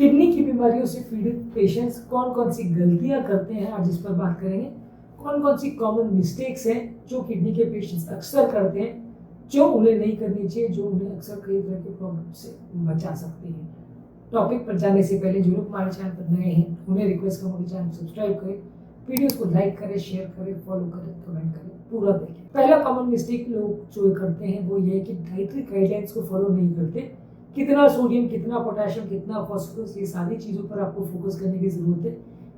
Kidney की बीमारियों से पीड़ित पेशेंट्स कौन कौन सी गलतियां करते हैं, आज इस पर बात करेंगे। कौन कौन सी कॉमन मिस्टेक्स हैं जो किडनी के पेशेंट्स अक्सर करते हैं, जो उन्हें नहीं करनी चाहिए, जो उन्हें अक्सर कई तरह के प्रॉब्लम से बचा सकती है। टॉपिक पर जाने से पहले जो लोग हमारे चैनल पर नए हैं उन्हें रिक्वेस्ट करूँगा कि चैनल सब्सक्राइब करें, वीडियोस को लाइक करें, शेयर करें, फॉलो करें, कमेंट करें, पूरा देखें। पहला कॉमन मिस्टेक लोग जो करते हैं वो ये है कि डाइटरी गाइडलाइंस को फॉलो नहीं करते। कितना सोडियम, कितना पोटेशियम, कितना फॉस्फोरस, ये सारी चीज़ों पर आपको फोकस करने की ज़रूरत है।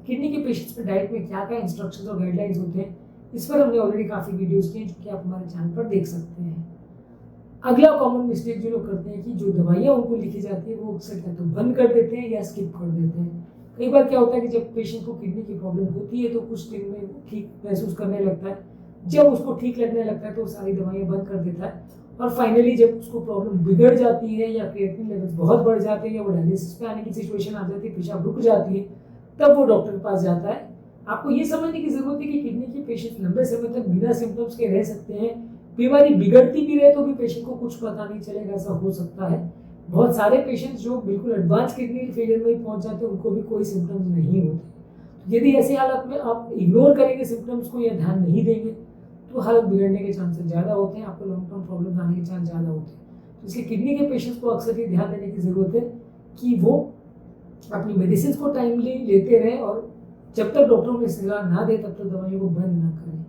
किडनी के पेशेंट्स पर डाइट में क्या क्या इंस्ट्रक्शंस और गाइडलाइंस होते हैं, इस पर हमने ऑलरेडी काफ़ी वीडियोस किए जो कि आप हमारे चैनल पर देख सकते हैं। अगला कॉमन मिस्टेक जो लोग करते हैं कि जो दवाइयाँ उनको लिखी जाती है वो अक्सर या तो बंद कर देते हैं या स्किप कर देते हैं। कई बार क्या होता है कि जब पेशेंट को किडनी की प्रॉब्लम होती है तो कुछ दिन में ठीक महसूस करने लगता है, जब उसको ठीक लगने लगता है तो सारी दवाइयाँ बंद कर देता है, और फाइनली जब उसको प्रॉब्लम बिगड़ जाती है या क्रिएटिनिन लेवल्स बहुत बढ़ जाते हैं या वो डायलिसिस पे आने की सिचुएशन आ जाती है, पेशाब रुक जाती है, तब वो डॉक्टर के पास जाता है। आपको ये समझने की जरूरत है कि किडनी के पेशेंट लंबे समय तक बिना सिम्टम्स के रह सकते हैं। बीमारी बिगड़ती भी रहे तो भी पेशेंट को कुछ पता नहीं चलेगा, ऐसा हो सकता है। बहुत सारे पेशेंट्स जो बिल्कुल एडवांस किडनी फेलियर में पहुंच जाते हैं उनको भी कोई सिम्टम्स नहीं होते। यदि ऐसी हालत में आप इग्नोर करेंगे सिम्टम्स को या ध्यान नहीं देंगे तो हालत बिगड़ने के चांसेस ज़्यादा होते हैं, आपको लॉन्ग टर्म प्रॉब्लम आने के चांस ज़्यादा होते हैं। तो इसलिए किडनी के पेशेंट्स को अक्सर ये ध्यान देने की ज़रूरत है कि वो अपनी मेडिसिन को टाइमली लेते रहें और जब तक डॉक्टर उन्हें सलाह ना दे तब तक दवाइयों को बंद ना करें।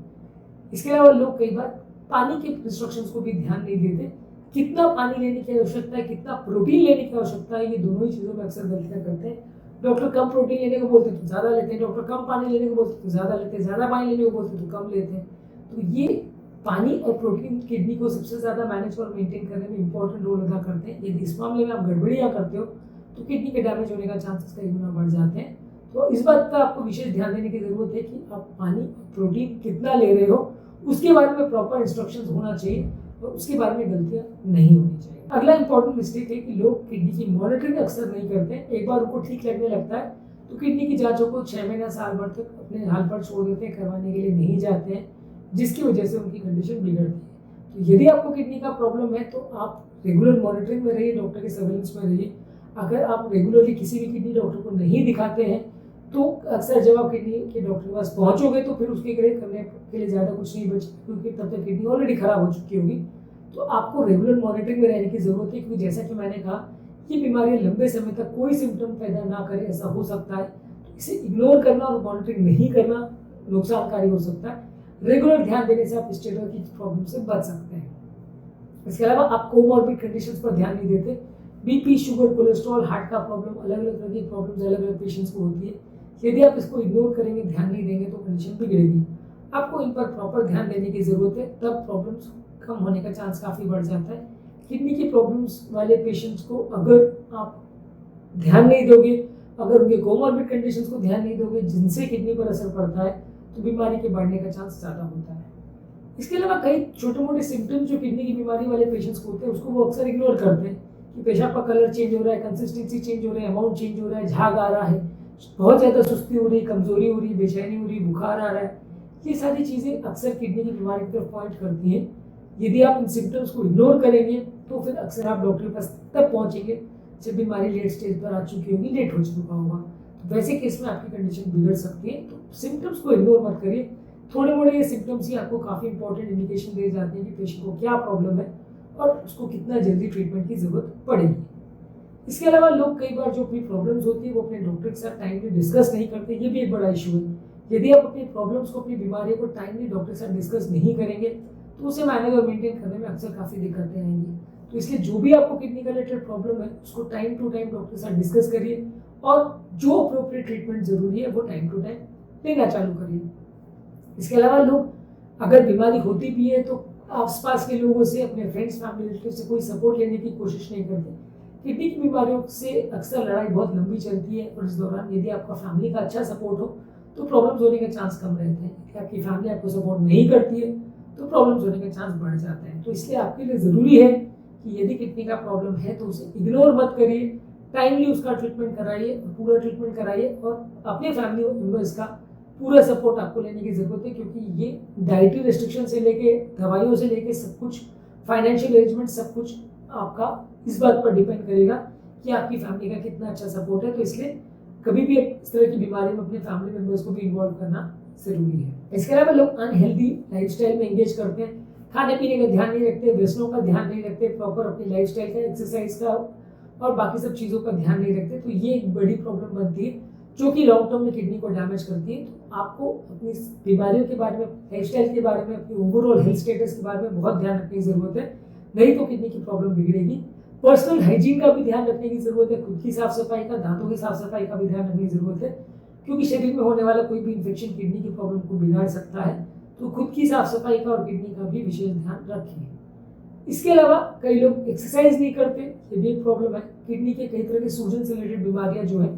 इसके अलावा लोग कई बार पानी के इंस्ट्रक्शंस को भी ध्यान नहीं देते। कितना पानी लेने की आवश्यकता है, कितना प्रोटीन लेने की आवश्यकता है, ये दोनों ही चीज़ों में अक्सर गलतियाँ करते हैं। डॉक्टर कम प्रोटीन लेने को बोलते हैं तो ज़्यादा लेते हैं, डॉक्टर कम पानी लेने को बोलते हैं तो ज़्यादा लेते हैं, ज़्यादा पानी लेने को बोलते हैं तो कम लेते हैं। तो ये पानी और प्रोटीन किडनी को सबसे ज़्यादा मैनेज और मेंटेन करने में इंपॉर्टेंट रोल अदा करते हैं। यदि इस मामले में आप गड़बड़ियाँ करते हो तो किडनी के डैमेज होने का चांसेस कई गुना बढ़ जाते हैं। तो इस बात का आपको विशेष ध्यान देने की ज़रूरत है कि आप पानी प्रोटीन कितना ले रहे हो, उसके बारे में प्रॉपर इंस्ट्रक्शंस होना चाहिए और उसके बारे में गलतियाँ नहीं होनी चाहिए। अगला इंपॉर्टेंट मिस्टेक है कि लोग किडनी की मॉनिटरिंग अक्सर नहीं करते। एक बार उनको ठीक लगने लगता है तो किडनी की जांचों को 6 महीना साल भर तक अपने हाल पर छोड़ देते हैं, करवाने के लिए नहीं जाते हैं, जिसकी वजह से उनकी कंडीशन बिगड़ती है। तो यदि आपको किडनी का प्रॉब्लम है तो आप रेगुलर मॉनिटरिंग में रहिए, डॉक्टर के सर्वेलेंस में रहिए। अगर आप रेगुलरली किसी भी किडनी डॉक्टर को नहीं दिखाते हैं तो अक्सर जब आप किडनी के डॉक्टर के पास पहुंचोगे तो फिर उसके करने के लिए ज़्यादा कुछ नहीं बचे, क्योंकि तब तक किडनी ऑलरेडी खराब हो चुकी होगी। तो आपको रेगुलर मॉनिटरिंग में रहने की ज़रूरत है, क्योंकि जैसा कि मैंने कहा ये बीमारी लंबे समय तक कोई सिम्टम पैदा ना करे, ऐसा हो सकता है। तो इसे इग्नोर करना और मॉनिटरिंग नहीं करना नुकसानकारी हो सकता है। रेगुलर ध्यान देने से आप इस तरह की प्रॉब्लम से बच सकते हैं। इसके अलावा आप कोमॉर्बिड कंडीशंस पर ध्यान नहीं देते। बीपी, शुगर, कोलेस्ट्रॉल, हार्ट का प्रॉब्लम, अलग अलग तरह की प्रॉब्लम्स अलग अलग पेशेंट्स को होती है। यदि आप इसको इग्नोर करेंगे, ध्यान नहीं देंगे तो कंडीशन बिगड़ेगी। आपको इन पर प्रॉपर ध्यान देने की ज़रूरत है, तब प्रॉब्लम्स कम होने का चांस काफ़ी बढ़ जाता है। किडनी की प्रॉब्लम्स वाले पेशेंट्स को अगर आप ध्यान नहीं दोगे, अगर उनके कोमॉर्बिड कंडीशंस को ध्यान नहीं दोगे जिनसे किडनी पर असर पड़ता है, तो बीमारी के बढ़ने का चांस ज़्यादा होता है। इसके अलावा कई छोटे मोटे सिम्टम्स जो किडनी की बीमारी वाले पेशेंट्स को होते हैं उसको वो अक्सर इग्नोर करते हैं कि पेशाब का कलर चेंज हो रहा है, कंसिस्टेंसी चेंज हो रहा है, अमाउंट चेंज हो रहा है, झाग आ रहा है, बहुत ज़्यादा सुस्ती हो रही, कमजोरी हो रही, बेचैनी हो रही, बुखार आ रहा है। ये सारी चीज़ें अक्सर किडनी की बीमारी की तरफ पॉइंट करती हैं। यदि आप इन सिम्टम्स को इग्नोर करेंगे तो फिर अक्सर आप डॉक्टर के पास तब पहुँचेंगे जब बीमारी लेट स्टेज पर आ चुकी होगी, लेट हो चुका होगा। तो वैसे केस में आपकी कंडीशन बिगड़ सकती है। तो सिम्टम्स को इग्नोर मत करिए। थोड़े मोड़े ये सिम्टम्स ही आपको काफ़ी इंपॉर्टेंट इंडिकेशन दे जाते हैं कि पेशेंट को क्या प्रॉब्लम है और उसको कितना जल्दी ट्रीटमेंट की ज़रूरत पड़ेगी। इसके अलावा लोग कई बार जो अपनी प्रॉब्लम्स होती है वो अपने डॉक्टर के साथ टाइमली डिस्कस नहीं करते, ये भी एक बड़ा इशू है। यदि आप अपनी प्रॉब्लम्स को, अपनी बीमारी को टाइमली डॉक्टर के साथ डिस्कस नहीं करेंगे तो उसे मैनेज और मेंटेन करने में अक्सर काफ़ी दिक्कतें आएंगी। तो इसलिए जो भी आपको किडनी का रिलेटेड प्रॉब्लम है उसको टाइम टू टाइम डॉक्टर के साथ डिस्कस करिए और जो अप्रोप्रिएट ट्रीटमेंट जरूरी है वो टाइम टू टाइम लेना चालू करिए। इसके अलावा लोग अगर बीमारी होती भी है तो आसपास के लोगों से, अपने फ्रेंड्स, फैमिली, रिलेटिव से कोई सपोर्ट लेने की कोशिश नहीं करते। किडनी की बीमारियों से अक्सर लड़ाई बहुत लंबी चलती है और इस दौरान यदि आपका फैमिली का अच्छा सपोर्ट हो तो प्रॉब्लम्स होने के चांस कम रहते हैं। यदि आपकी फैमिली आपको सपोर्ट नहीं करती है तो प्रॉब्लम्स होने के चांस बढ़ जाते हैं। तो इसलिए आपके लिए ज़रूरी है कि यदि किडनी का प्रॉब्लम है तो उसे इग्नोर मत करिए, टाइमली उसका ट्रीटमेंट कराइए, पूरा ट्रीटमेंट कराइए और अपने फैमिली मेम्बर्स का पूरा सपोर्ट आपको लेने की ज़रूरत है, क्योंकि ये डाइटरी रेस्ट्रिक्शन से लेके दवाइयों से लेके सब कुछ, फाइनेंशियल अरेंजमेंट सब कुछ आपका इस बात पर डिपेंड करेगा कि आपकी फैमिली का कितना अच्छा सपोर्ट है। तो इसलिए कभी भी इस तरह की बीमारी में अपने फैमिली मेंबर्स को भी इन्वॉल्व करना जरूरी है। इसके अलावा लोग अनहेल्दी लाइफस्टाइल में एंगेज करते हैं, खाने पीने का ध्यान नहीं रखते, व्यसनों का ध्यान नहीं रखते, प्रॉपर अपनी लाइफस्टाइल का, एक्सरसाइज का और बाकी सब चीज़ों का ध्यान नहीं रखते। तो ये एक बड़ी प्रॉब्लम बनती है जो कि लॉन्ग टर्म में किडनी को डैमेज करती है। तो आपको अपनी बीमारियों के बारे में, लाइफस्टाइल के बारे में, अपनी ओवरऑल हेल्थ स्टेटस के बारे में बहुत ध्यान रखने की जरूरत है, नहीं तो किडनी की प्रॉब्लम बिगड़ेगी। पर्सनल हाइजीन का भी ध्यान रखने की जरूरत है, खुद की साफ सफाई का, दांतों की साफ सफाई का भी ध्यान रखने की जरूरत है, क्योंकि शरीर में होने वाला कोई भी इन्फेक्शन किडनी की प्रॉब्लम को बिगाड़ सकता है। तो खुद की साफ सफाई का और किडनी का भी विशेष ध्यान रखें। इसके अलावा कई लोग एक्सरसाइज नहीं करते, ये भी एक प्रॉब्लम है। किडनी के कई तरह के सूजन से रिलेटेड बीमारियां जो है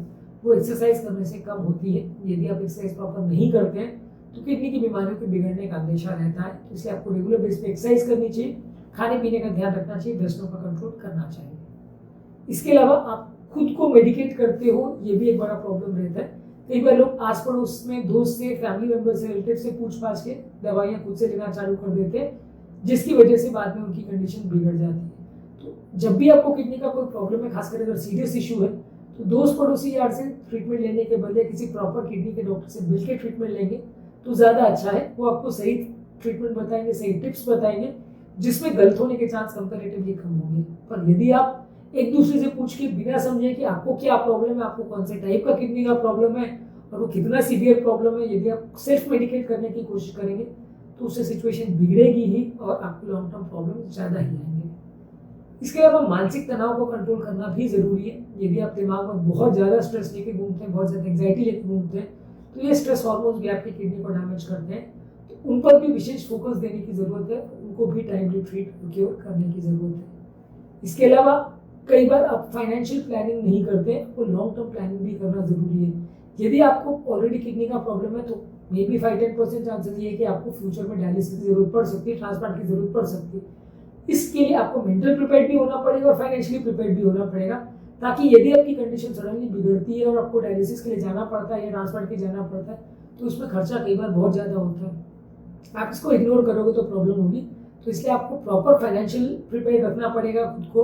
वो एक्सरसाइज करने से कम होती है। यदि आप एक्सरसाइज प्रॉपर नहीं करते हैं तो किडनी की बीमारियों के बिगड़ने का अंदेशा रहता है। तो इसलिए आपको रेगुलर बेस पे एक्सरसाइज करनी चाहिए, खाने पीने का ध्यान रखना चाहिए, व्यसनों का कंट्रोल करना चाहिए। इसके अलावा आप खुद को मेडिकेट करते हो, ये भी एक बड़ा प्रॉब्लम रहता है। कई बार लोग आस पड़ोस में दोस्त से, फैमिली मेंबर से, रिलेटिव से पूछ पाछ के दवाइयाँ खुद से लेना चालू कर देते हैं, जिसकी वजह से बाद में उनकी कंडीशन बिगड़ जाती है। तो जब भी आपको किडनी का कोई प्रॉब्लम है, खासकर अगर सीरियस इशू है, तो दोस्त पड़ोसी यार से ट्रीटमेंट लेने के बदले किसी प्रॉपर किडनी के डॉक्टर से मिलकर ट्रीटमेंट लेंगे तो ज़्यादा अच्छा है। वो आपको सही ट्रीटमेंट बताएंगे, सही टिप्स बताएंगे, जिसमें गलत होने के चांस कंपैरेटिवली कम होंगे। पर यदि आप एक दूसरे से पूछ के बिना समझे कि आपको क्या प्रॉब्लम है, आपको कौन से टाइप का किडनी का प्रॉब्लम है और वो कितना सीवियर प्रॉब्लम है, यदि आप सेल्फ मेडिकेट करने की कोशिश करेंगे तो उससे सिचुएशन बिगड़ेगी ही और आपको लॉन्ग टर्म प्रॉब्लम ज़्यादा ही आएंगे। इसके अलावा मानसिक तनाव को कंट्रोल करना भी जरूरी है। यदि आप दिमाग में बहुत ज़्यादा स्ट्रेस लेके घूमते हैं, बहुत ज़्यादा एंग्जाइटी लेके घूमते हैं, तो ये स्ट्रेस हार्मोन्स भी आपकी किडनी को डैमेज करते हैं। तो उन पर भी विशेष फोकस देने की ज़रूरत है, उनको भी टाइमली ट्रीट क्योर करने की ज़रूरत है। इसके अलावा कई बार आप फाइनेंशियल प्लानिंग नहीं करते, आपको लॉन्ग टर्म प्लानिंग भी करना जरूरी है। यदि आपको ऑलरेडी किडनी का प्रॉब्लम है तो मे बी 5-10% चांसेस ये है कि आपको फ्यूचर में डायलिसिस की जरूरत पड़ सकती है, ट्रांसप्लांट की जरूरत पड़ सकती है। इसके लिए आपको मेंटल प्रिपेयर भी होना पड़ेगा और फाइनेंशियली प्रिपेयर भी होना पड़ेगा, ताकि यदि आपकी कंडीशन सडनली बिगड़ती है और आपको डायलिसिस के लिए जाना पड़ता है या ट्रांसप्लांट के लिए जाना पड़ता है तो उसमें खर्चा कई बार बहुत ज़्यादा होता है। आप इसको इग्नोर करोगे तो प्रॉब्लम होगी। तो इसलिए आपको प्रॉपर फाइनेंशियल प्रिपेयर रखना पड़ेगा खुद को,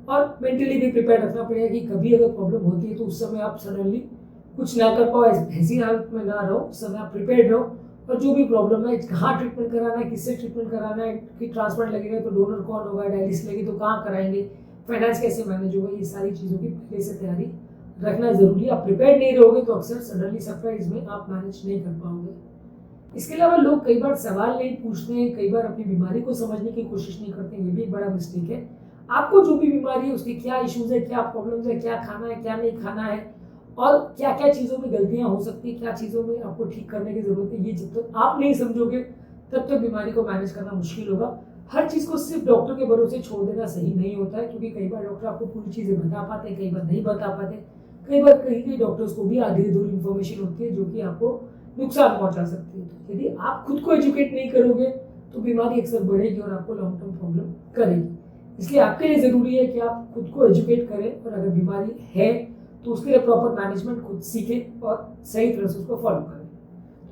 और मेंटली भी प्रिपेयर रखना पड़ेगा कि कभी अगर प्रॉब्लम होती है तो उस समय आप सडनली कुछ ना कर पाओ, ऐसी हालत में ना रहो, उस समय आप प्रिपेयर्ड रहो। और जो भी प्रॉब्लम है, कहाँ ट्रीटमेंट कराना है, किससे ट्रीटमेंट कराना है, कि ट्रांसप्लांट लगेगा तो डोनर कौन होगा, डायलिसिस लगी तो कहाँ कराएंगे, फाइनेंस कैसे मैनेज होगा, ये सारी चीज़ों की पहले से तैयारी रखना जरूरी है। आप प्रिपेयर नहीं रहोगे तो अक्सर सडनली सरप्राइज में आप मैनेज नहीं कर पाओगे। इसके अलावा लोग कई बार सवाल नहीं पूछते हैं, कई बार अपनी बीमारी को समझने की कोशिश नहीं करते, ये भी एक बड़ा मिस्टेक है। आपको जो भी बीमारी है, उसके क्या इश्यूज है, क्या प्रॉब्लम्स है, क्या खाना है, क्या नहीं खाना है, और क्या क्या चीज़ों में गलतियां हो सकती है, क्या चीज़ों में आपको ठीक करने की जरूरत है, ये जब तक आप नहीं समझोगे तब तक बीमारी को मैनेज करना मुश्किल होगा। हर चीज़ को सिर्फ डॉक्टर के भरोसे छोड़ देना सही नहीं होता है, क्योंकि कई बार डॉक्टर आपको पूरी चीज़ें बता पाते हैं, कई बार नहीं बता पाते। कई बार कई डॉक्टर्स को भी आधी अधूरी इन्फॉर्मेशन होती है जो कि आपको नुकसान पहुंचा सकती है। तो यदि आप खुद को एजुकेट नहीं करोगे तो बीमारी अक्सर बढ़ेगी और आपको लॉन्ग टर्म प्रॉब्लम करेगी। इसलिए आपके लिए ज़रूरी है कि आप खुद को एजुकेट करें, और अगर बीमारी है तो उसके लिए प्रॉपर मैनेजमेंट खुद सीखें और सही तरह से उसको फॉलो करें।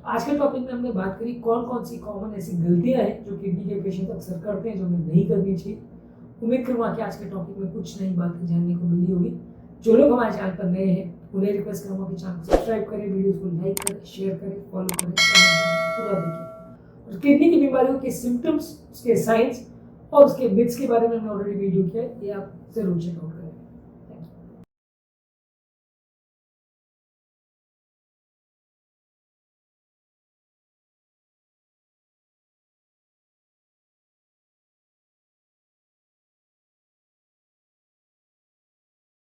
आज के टॉपिक में हमने बात करी कौन कौन सी कॉमन ऐसी गलतियां हैं जो किडनी के पेशेंट अक्सर करते हैं, जो हमें नहीं करनी चाहिए। उम्मीद करूँगा कि आज के टॉपिक में कुछ नई बातें जानने को मिली होगी। जो लोग हमारे चैनल पर नए हैं उन्हें रिक्वेस्ट करूँगा कि चैनल को सब्सक्राइब करें, वीडियोस को लाइक करें, शेयर करें, फॉलो करें, पूरा देखिए। और किडनी की बीमारियों के सिम्टम्स, उसके साइंस और उसके मिथ्स के बारे में हमने ऑलरेडी वीडियो किया है, ये आप जरूर चेकआउट